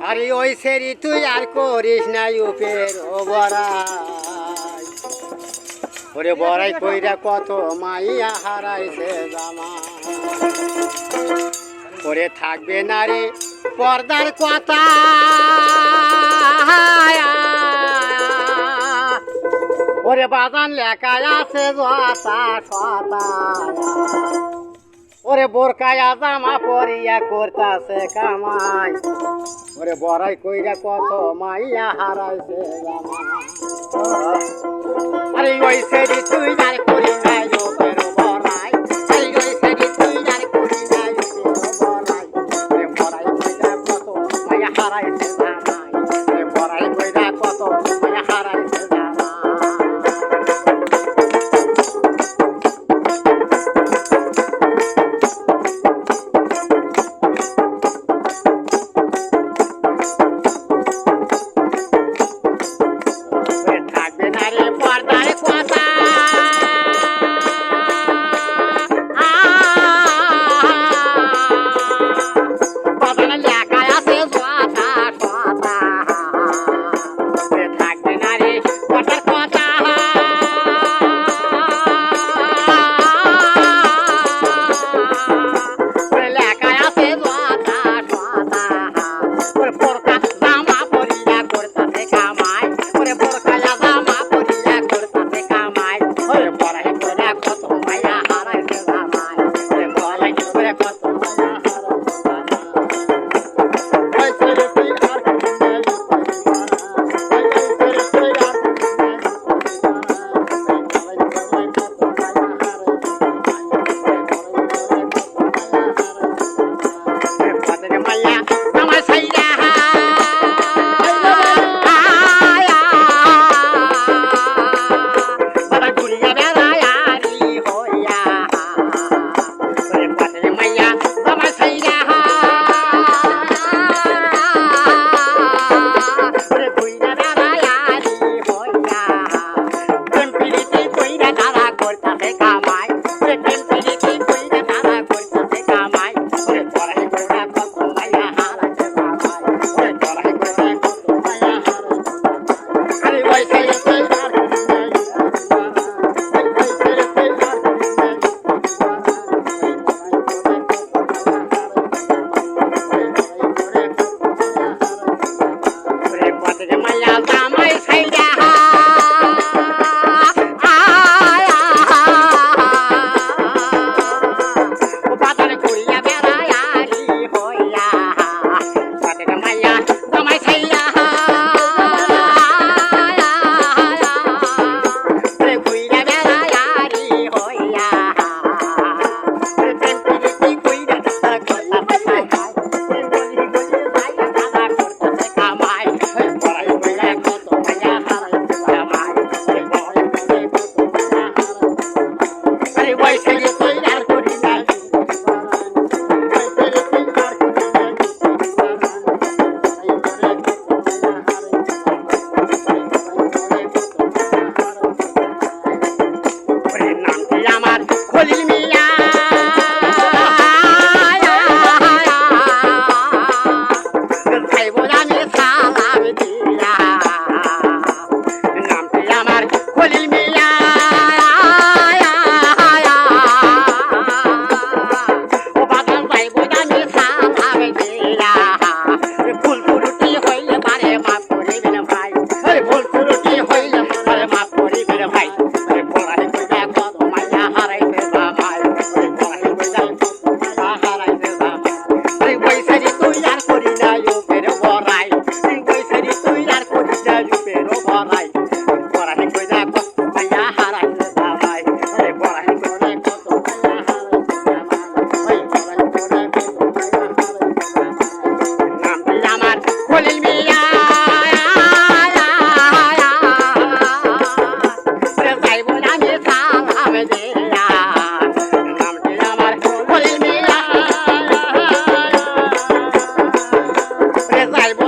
আরে ওই সেরি তুই আর করিস না উপের ও বড়াই ওরে বড়াই কইরা কত মাইয়া হারাইছে জামা ওরে থাকবে না রে পর্দার কথা ওরে বাজান লেখা আছে জতা সতা ওরে বোরকায়া জামা পরিয়া করতাছে কামাই ওরে বড়াই কইরা কত মাইয়া হারাইছে জামা আরে ওই সেরি তুই আর করি না উপের বড়াই আরে ওই সেরি তুই আর করি না উপের বড়াই ওরে বড়াই কইরা কত মাইয়া হারাইছে জামাই ওরে বড়াই কইরা কত মাইয়া হারাইছে জামা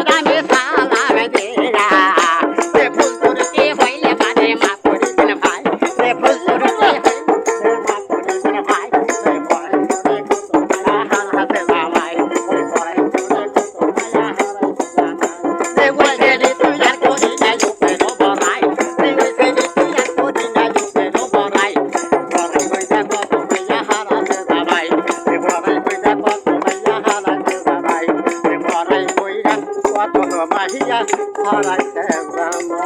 Bye. মাহিয়া হারাইছে জানো